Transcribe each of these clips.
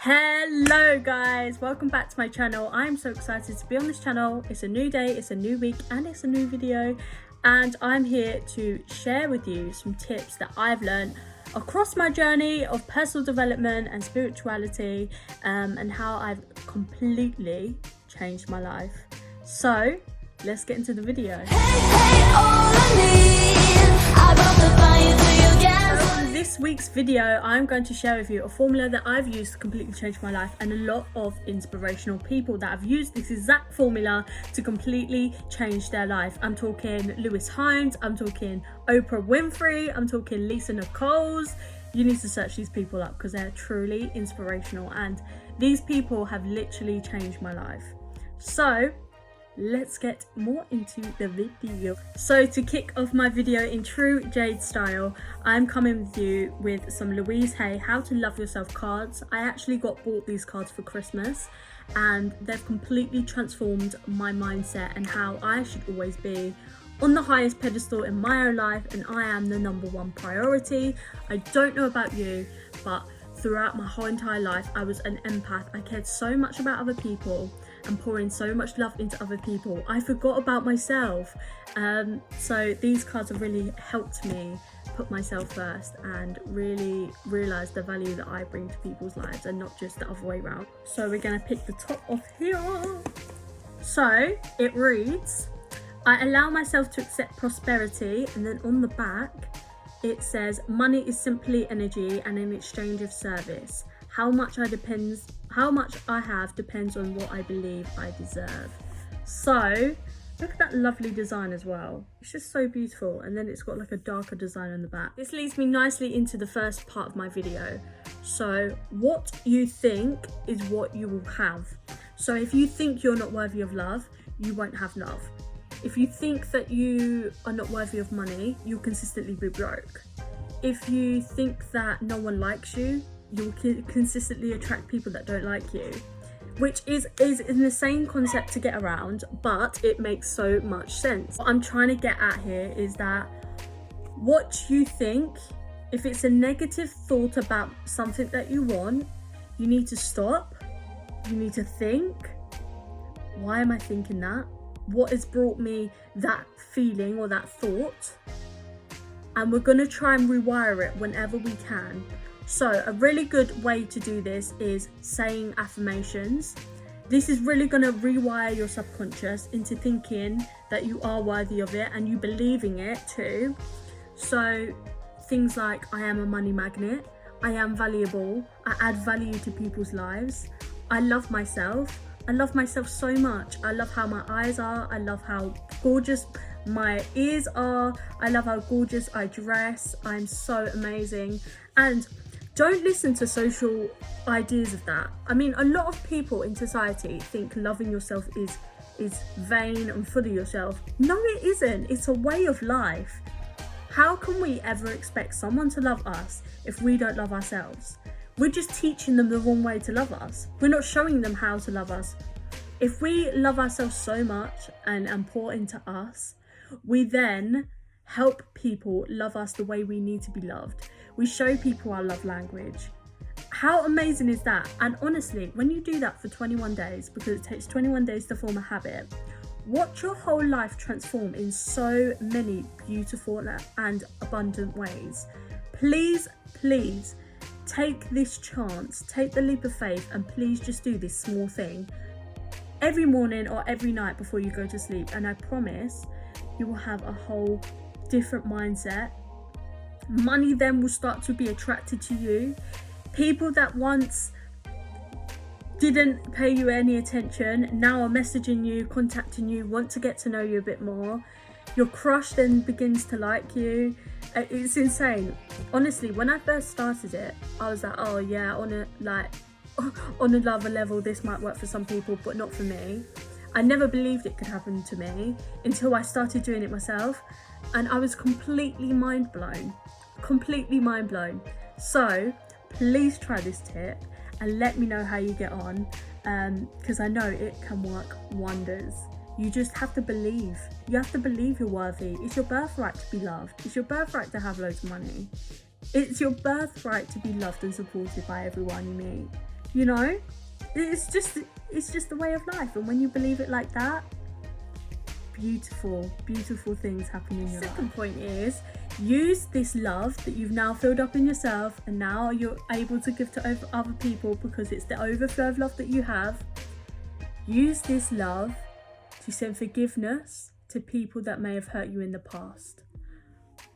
Hello guys, welcome back to my channel. I'm so excited to be on this channel. It's a new day, it's a new week, and it's a new video, and I'm here to share with you some tips that I've learned across my journey of personal development and spirituality, and how I've completely changed my life. So let's get into the video. In this week's video, I'm going to share with you a formula that I've used to completely change my life, and a lot of inspirational people that have used this exact formula to completely change their life. I'm talking Lewis Hines, I'm talking Oprah Winfrey, I'm talking Lisa Nichols. You need to search these people up because they're truly inspirational, and these people have literally changed my life. So let's get more into the video. So to kick off my video in true Jade style, I'm coming with you with some Louise Hay How to Love Yourself cards. I actually got bought these cards for Christmas, and they've completely transformed my mindset and how I should always be on the highest pedestal in my own life, and I am the number one priority. I don't know about you, but throughout my whole entire life, I was an empath. I cared so much about other people and pouring so much love into other people. I forgot about myself. So these cards have really helped me put myself first and really realize the value that I bring to people's lives, and not just the other way around. So we're gonna pick the top off here. So it reads, I allow myself to accept prosperity, and then on the back it says, money is simply energy and an exchange of service. How much I have depends on what I believe I deserve. So look at that lovely design as well. It's just so beautiful, and then it's got like a darker design on the back. This leads me nicely into the first part of my video. So what you think is what you will have. So if you think you're not worthy of love, you won't have love. If you think that you are not worthy of money, you'll consistently be broke. If you think that no one likes you, you'll consistently attract people that don't like you, which is an insane concept to get around, but it makes so much sense. What I'm trying to get at here is that what you think, if it's a negative thought about something that you want, you need to stop. You need to think, why am I thinking that? What has brought me that feeling or that thought? And we're going to try and rewire it whenever we can. So a really good way to do this is saying affirmations. This is really going to rewire your subconscious into thinking that you are worthy of it, and you believing it too. So things like, I am a money magnet, I am valuable, I add value to people's lives, I love myself. I love myself so much. I love how my eyes are. I love how gorgeous my ears are. I love how gorgeous I dress. I'm so amazing. And don't listen to social ideas of that. I mean, a lot of people in society think loving yourself is vain and full of yourself. No, it isn't. It's a way of life. How can we ever expect someone to love us if we don't love ourselves? We're just teaching them the wrong way to love us. We're not showing them how to love us. If we love ourselves so much and pour into us, we then help people love us the way we need to be loved. We show people our love language. How amazing is that? And honestly, when you do that for 21 days, because it takes 21 days to form a habit, watch your whole life transform in so many beautiful and abundant ways. Please, please, take this chance, take the leap of faith, and please just do this small thing every morning or every night before you go to sleep, and I promise you will have a whole different mindset. Money then will start to be attracted to you. People that once didn't pay you any attention now are messaging you, contacting you, want to get to know you a bit more. Your crush then begins to like you. It's insane. Honestly, when I first started it, I was like, oh yeah, on another level, this might work for some people, but not for me. I never believed it could happen to me until I started doing it myself, and I was completely mind blown. So please try this tip and let me know how you get on, because I know it can work wonders. You just have to believe. You have to believe you're worthy. It's your birthright to be loved. It's your birthright to have loads of money. It's your birthright to be loved and supported by everyone you meet. You know, it's just the way of life. And when you believe it like that, beautiful things happen in your life. Second point is, use this love that you've now filled up in yourself and now you're able to give to other people, because it's the overflow of love that you have. Use this love to send forgiveness to people that may have hurt you in the past.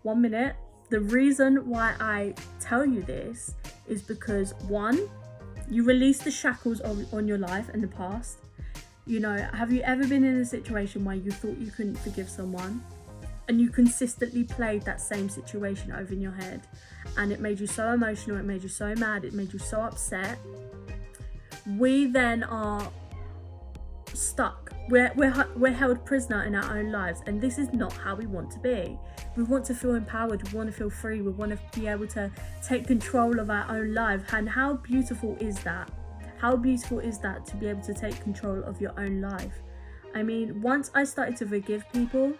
1 minute. The reason why I tell you this is because, one, you release the shackles on your life in the past. You know, have you ever been in a situation where you thought you couldn't forgive someone and you consistently played that same situation over in your head, and it made you so emotional, it made you so mad, it made you so upset? We then are stuck. We're held prisoner in our own lives, and this is not how we want to be. We want to feel empowered, we want to feel free, we want to be able to take control of our own life. And how beautiful is that? How beautiful is that, to be able to take control of your own life? I mean, once I started to forgive people,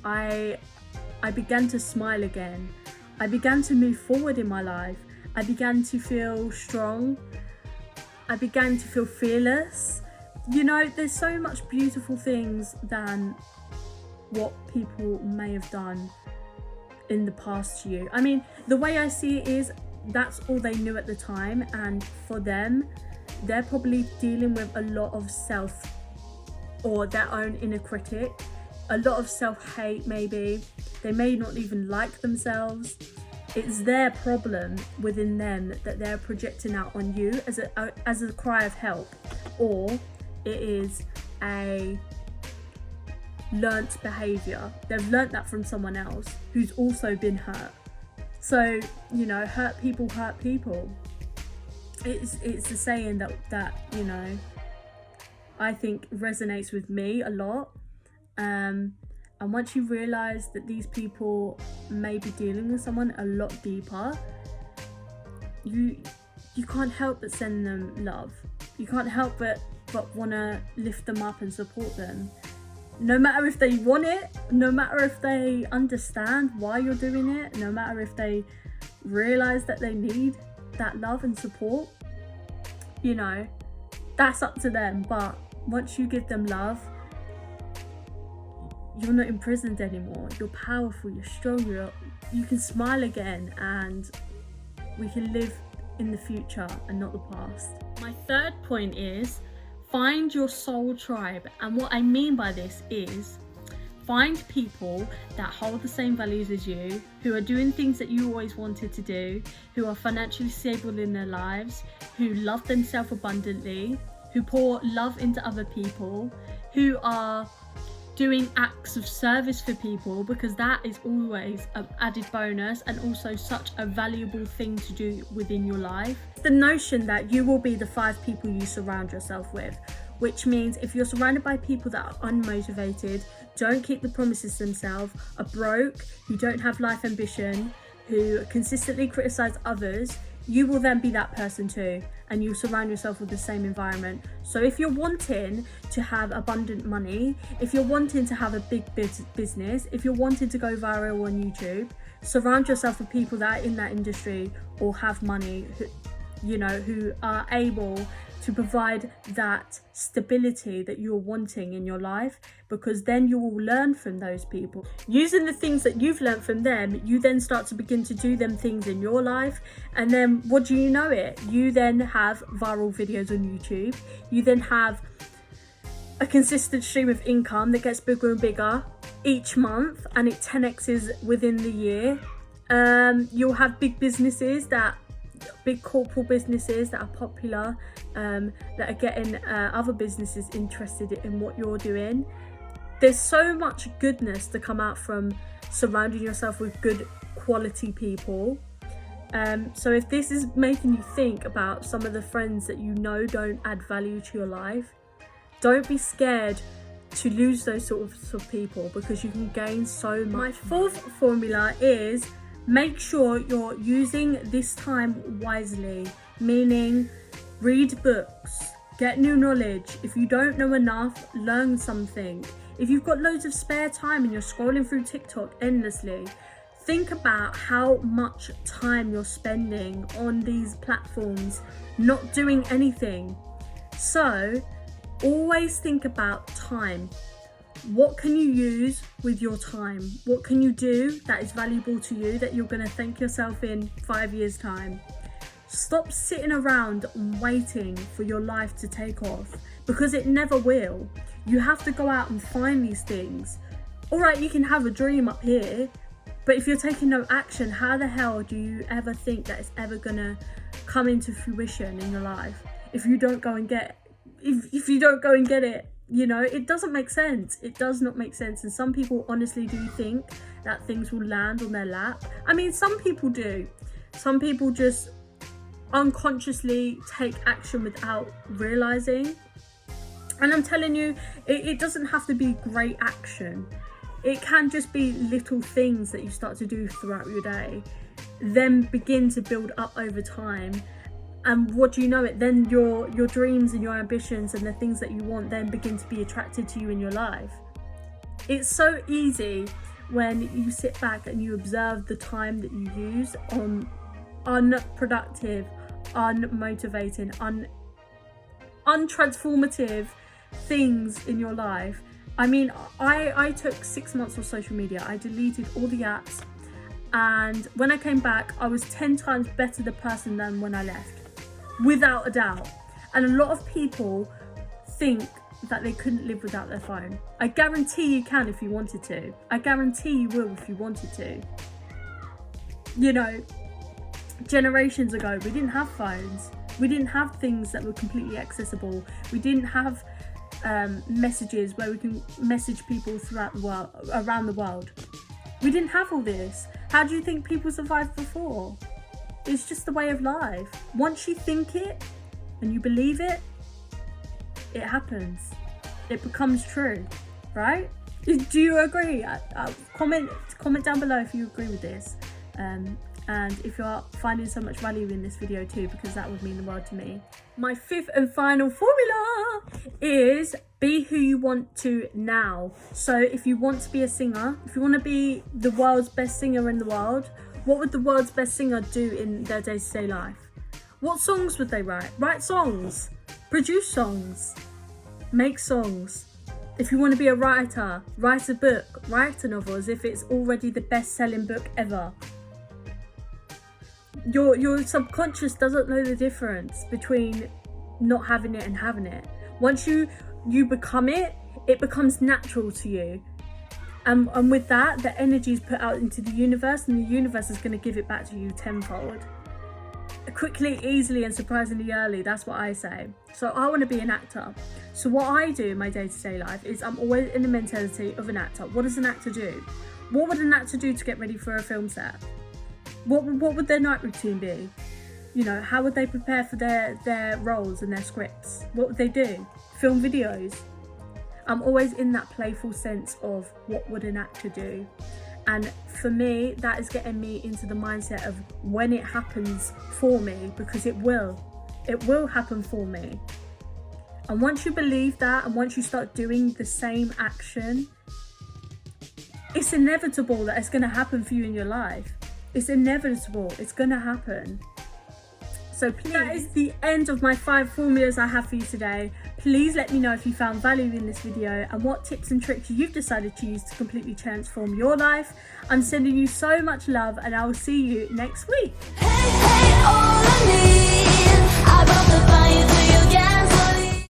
I began to smile again. I began to move forward in my life. I began to feel strong. I began to feel fearless. You know, there's so much beautiful things than what people may have done in the past to you. I mean, the way I see it is, that's all they knew at the time, and for them, they're probably dealing with a lot of self, or their own inner critic, a lot of self-hate maybe. They may not even like themselves. It's their problem within them that they're projecting out on you as a cry of help, or it is a learnt behaviour. They've learnt that from someone else who's also been hurt. So, you know, hurt people hurt people. It's a saying that you know, I think resonates with me a lot. And once you realise that these people may be dealing with someone a lot deeper, you can't help but send them love. You can't help but want to lift them up and support them. No matter if they want it, no matter if they understand why you're doing it, no matter if they realise that they need that love and support, you know, that's up to them. But once you give them love, you're not imprisoned anymore. You're powerful, you're strong, you can smile again, and we can live in the future and not the past. My third point is, find your soul tribe. And what I mean by this is, find people that hold the same values as you, who are doing things that you always wanted to do, who are financially stable in their lives, who love themselves abundantly, who pour love into other people, who are doing acts of service for people, because that is always an added bonus and also such a valuable thing to do within your life. The notion that you will be the 5 people you surround yourself with, which means if you're surrounded by people that are unmotivated, don't keep the promises themselves, are broke, who don't have life ambition, who consistently criticize others, you will then be that person too, and you surround yourself with the same environment. So if you're wanting to have abundant money, if you're wanting to have a big business, if you're wanting to go viral on YouTube, surround yourself with people that are in that industry or have money, who are able to provide that stability that you're wanting in your life, because then you will learn from those people. Using the things that you've learned from them, you then start to begin to do them things in your life, and then what do you know it? You then have viral videos on YouTube. You then have a consistent stream of income that gets bigger and bigger each month, and it 10x's within the year. You'll have big corporate businesses that are popular, that are getting other businesses interested in what you're doing. There's so much goodness to come out from surrounding yourself with good quality people. So if this is making you think about some of the friends that you know don't add value to your life, don't be scared to lose those sorts of people, because you can gain so much. My fourth formula is, make sure you're using this time wisely, meaning read books, get new knowledge. If you don't know enough, learn something. If you've got loads of spare time and you're scrolling through TikTok endlessly, Think about how much time you're spending on these platforms not doing anything. So always think about time. What can you use with your time? What can you do that is valuable to you that you're going to thank yourself in 5 years' time? Stop sitting around and waiting for your life to take off, because it never will. You have to go out and find these things. All right, you can have a dream up here, but if you're taking no action, how the hell do you ever think that it's ever going to come into fruition in your life if you don't go and get if you don't go and get it? You know, it doesn't make sense. It does not make sense. And some people honestly do think that things will land on their lap. I mean, some people do. Some people just unconsciously take action without realizing. And I'm telling you, it doesn't have to be great action. It can just be little things that you start to do throughout your day, then begin to build up over time. And what do you know it, then your dreams and your ambitions and the things that you want then begin to be attracted to you in your life. It's so easy when you sit back and you observe the time that you use on unproductive, unmotivating, untransformative things in your life. I mean, I took 6 months of social media. I deleted all the apps, and when I came back, I was 10 times better the person than when I left. Without a doubt. And a lot of people think that they couldn't live without their phone. I guarantee you can if you wanted to. I guarantee you will if you wanted to. You know, generations ago, we didn't have phones. We didn't have things that were completely accessible. We didn't have messages where we can message people throughout the world, around the world. We didn't have all this. How do you think people survived before? It's just the way of life. Once you think it and you believe it, it happens. It becomes true, right? Do you agree? Comment down below if you agree with this. And if you're finding so much value in this video too, because that would mean the world to me. My fifth and final formula is be who you want to now. So if you want to be a singer, if you want to be the world's best singer in the world, what would the world's best singer do in their day-to-day life? What songs would they write? Write songs, produce songs, make songs. If you want to be a writer, write a book, write a novel as if it's already the best-selling book ever. Your subconscious doesn't know the difference between not having it and having it. Once you become it, it becomes natural to you. And with that, the energy is put out into the universe, and the universe is going to give it back to you tenfold. Quickly, easily, and surprisingly early. That's what I say. So I want to be an actor. So what I do in my day-to-day life is I'm always in the mentality of an actor. What does an actor do? What would an actor do to get ready for a film set? What would their night routine be? You know, how would they prepare for their roles and their scripts? What would they do? Film videos. I'm always in that playful sense of what would an actor do. And for me, that is getting me into the mindset of when it happens for me, because it will happen for me. And once you believe that, and once you start doing the same action, it's inevitable that it's going to happen for you in your life. It's inevitable. It's going to happen. So please, that is the end of my 5 formulas I have for you today. Please let me know if you found value in this video and what tips and tricks you've decided to use to completely transform your life. I'm sending you so much love, and I will see you next week. Hey, hey, all I need